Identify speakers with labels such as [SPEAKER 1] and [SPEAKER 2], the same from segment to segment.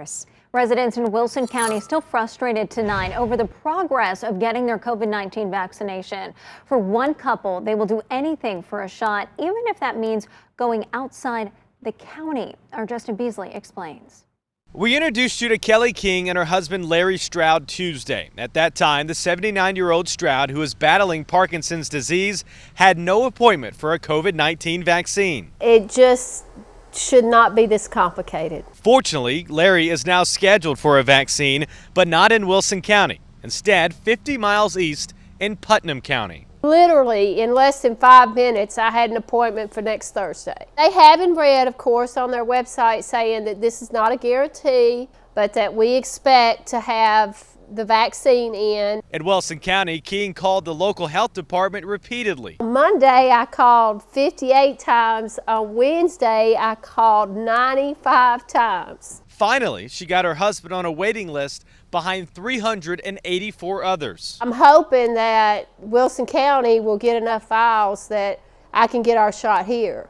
[SPEAKER 1] virus.
[SPEAKER 2] Residents in Wilson County still frustrated tonight over the progress of getting their COVID-19 vaccination. For one couple, they will do anything for a shot, even if that means going outside the county. Our Justin Beasley explains.
[SPEAKER 3] We introduced you to Kelly King and her husband Larry Stroud Tuesday. At that time, the 79-year-old Stroud, who is battling Parkinson's disease, had no appointment for a COVID-19 vaccine.
[SPEAKER 4] It just should not be this complicated.
[SPEAKER 3] Fortunately, Larry is now scheduled for a vaccine, but not in Wilson County. Instead, 50 miles east in Putnam County.
[SPEAKER 4] Literally, in less than 5 minutes, I had an appointment for next Thursday. They have in red, of course, on their website saying that this is not a guarantee, but that we expect to have the vaccine in.
[SPEAKER 3] In Wilson County, King called the local health department repeatedly.
[SPEAKER 4] Monday, I called 58 times. On Wednesday, I called 95 times.
[SPEAKER 3] Finally, she got her husband on a waiting list behind 384 others.
[SPEAKER 4] I'm hoping that Wilson County will get enough files that I can get our shot here.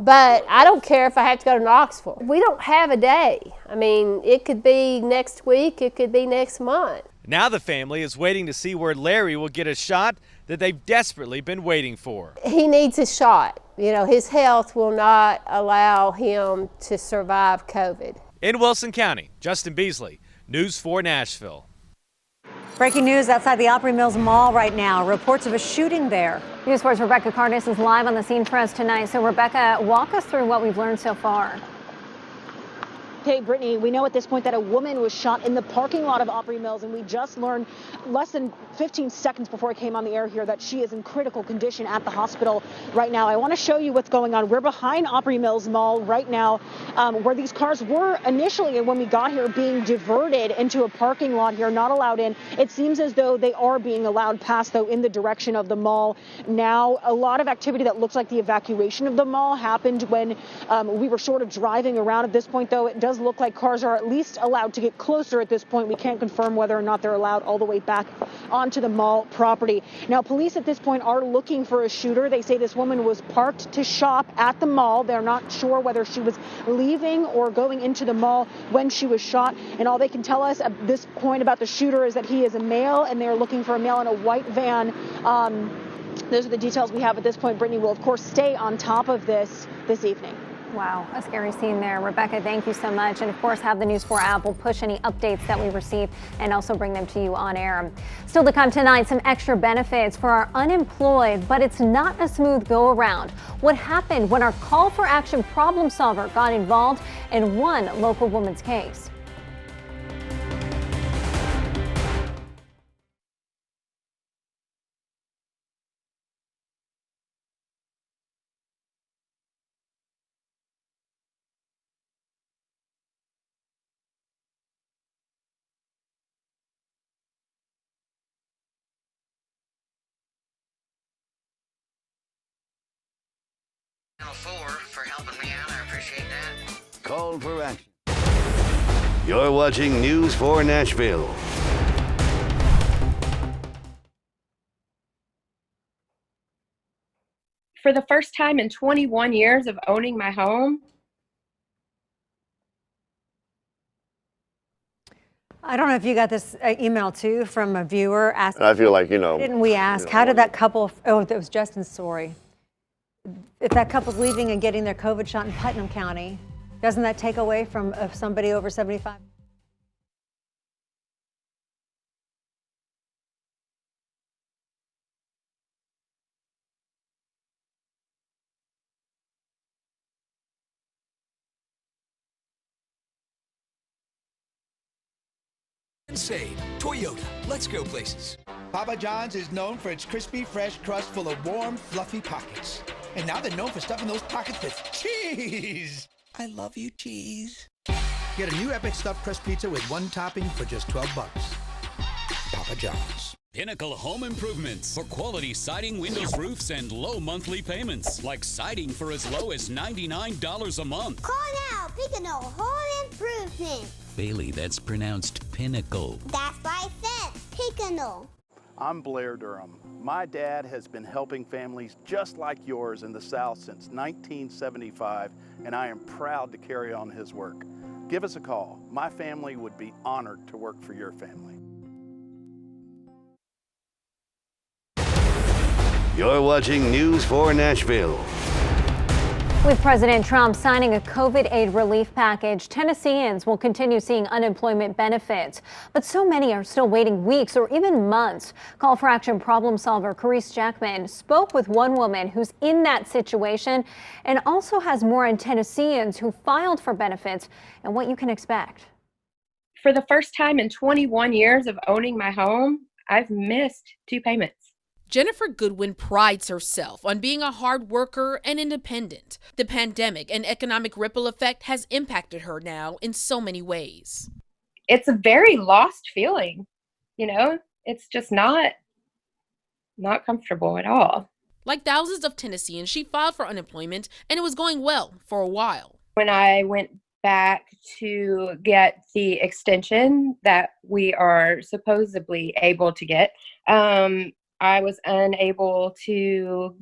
[SPEAKER 4] But I don't care if I have to go to Knoxville. We don't have a day. I mean, it could be next week, it could be next month.
[SPEAKER 3] Now the family is waiting to see where Larry will get a shot that they've desperately been waiting for.
[SPEAKER 4] He needs a shot. You know, his health will not allow him to survive COVID.
[SPEAKER 3] In Wilson County, Justin Beasley, News 4 Nashville.
[SPEAKER 1] Breaking news outside the Opry Mills Mall right now. Reports of a shooting there.
[SPEAKER 2] News 4's Rebecca Carnes is live on the scene for us tonight. So Rebecca, walk us through what we've learned so far.
[SPEAKER 5] Hey, Brittany, we know at this point that a woman was shot in the parking lot of Opry Mills, and we just learned less than 15 seconds before it came on the air here that she is in critical condition at the hospital right now. I want to show you what's going on. We're behind Opry Mills Mall right now, where these cars were initially, when we got here, being diverted into a parking lot here, not allowed in. It seems as though they are being allowed past, though, in the direction of the mall. Now, a lot of activity that looks like the evacuation of the mall happened when we were sort of driving around. At this point, though, it does look like cars are at least allowed to get closer at this point. We can't confirm whether or not they're allowed all the way back onto the mall property. Now, police at this point are looking for a shooter. They say this woman was parked to shop at the mall. They're not sure whether she was leaving or going into the mall when she was shot. And all they can tell us at this point about the shooter is that he is a male, and they're looking for a male in a white van. Those are the details we have at this point. Brittany will, of course, stay on top of this evening.
[SPEAKER 2] Wow, a scary scene there. Rebecca, thank you so much. And of course, have the News 4 app. We'll push any updates that we receive and also bring them to you on air. Still to come tonight, some extra benefits for our unemployed, but it's not a smooth go around. What happened when our call for action problem solver got involved in one local woman's case?
[SPEAKER 6] For helping me out. I appreciate that.
[SPEAKER 7] Call for action. You're watching News 4 Nashville.
[SPEAKER 8] For the first time in 21 years of owning my home.
[SPEAKER 1] I don't know if you got this email too from a viewer asking.
[SPEAKER 9] I feel like,
[SPEAKER 1] Didn't we ask, how did that couple, oh, that was Justin's story. If that couple's leaving and getting their COVID shot in Putnam County, doesn't that take away from somebody over 75?
[SPEAKER 10] Save. Toyota. Let's go places.
[SPEAKER 11] Papa John's is known for its crispy, fresh crust full of warm, fluffy pockets. And now they're known for stuffing those pockets with cheese. I love you, cheese. Get a new epic stuffed crust pizza with one topping for just $12. Papa John's.
[SPEAKER 12] Pinnacle Home Improvements for quality siding, windows, roofs, and low monthly payments. Like siding for as low as $99 a month.
[SPEAKER 13] Call now, Pinnacle Home Improvement.
[SPEAKER 12] Bailey, that's pronounced Pinnacle.
[SPEAKER 13] That's why I said Pinnacle.
[SPEAKER 14] I'm Blair Durham. My dad has been helping families just like yours in the South since 1975, and I am proud to carry on his work. give us a call. My family would be honored to work for your family.
[SPEAKER 7] You're watching News 4 Nashville.
[SPEAKER 2] With President Trump signing a COVID aid relief package, Tennesseans will continue seeing unemployment benefits. But so many are still waiting weeks or even months. Call for Action problem solver Carice Jackman spoke with one woman who's in that situation and also has more on Tennesseans who filed for benefits and what you can expect.
[SPEAKER 8] For the first time in 21 years of owning my home, I've missed 2 payments.
[SPEAKER 9] Jennifer Goodwin prides herself on being a hard worker and independent. The pandemic and economic ripple effect has impacted her now in so many ways.
[SPEAKER 8] It's a very lost feeling, you know? It's just not comfortable at all.
[SPEAKER 9] Like thousands of Tennesseans, she filed for unemployment and it was going well for a while.
[SPEAKER 8] When I went back to get the extension that we are supposedly able to get, I was unable to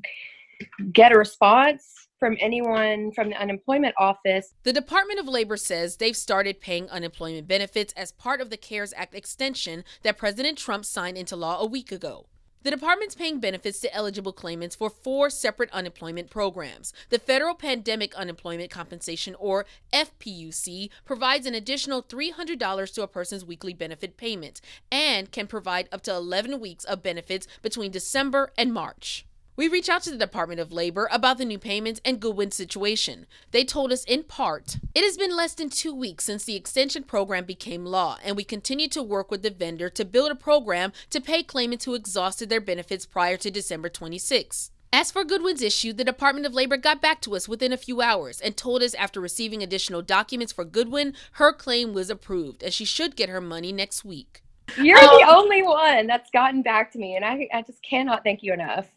[SPEAKER 8] get a response from anyone from the unemployment office.
[SPEAKER 9] The Department of Labor says they've started paying unemployment benefits as part of the CARES Act extension that President Trump signed into law a week ago. The department's paying benefits to eligible claimants for 4 separate unemployment programs. The Federal Pandemic Unemployment Compensation, or FPUC, provides an additional $300 to a person's weekly benefit payment and can provide up to 11 weeks of benefits between December and March. We reached out to the Department of Labor about the new payments and Goodwin's situation. They told us in part, "It has been less than 2 weeks since the extension program became law, and we continue to work with the vendor to build a program to pay claimants who exhausted their benefits prior to December 26. As for Goodwin's issue, the Department of Labor got back to us within a few hours and told us after receiving additional documents for Goodwin, her claim was approved and she should get her money next week.
[SPEAKER 8] You're the only one that's gotten back to me, and I just cannot thank you enough.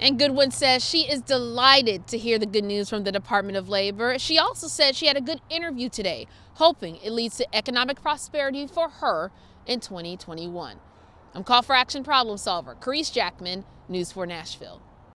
[SPEAKER 9] And Goodwin says she is delighted to hear the good news from the Department of Labor. She also said she had a good interview today, hoping it leads to economic prosperity for her in 2021. I'm Call for Action problem solver Carice Jackman, News 4 Nashville.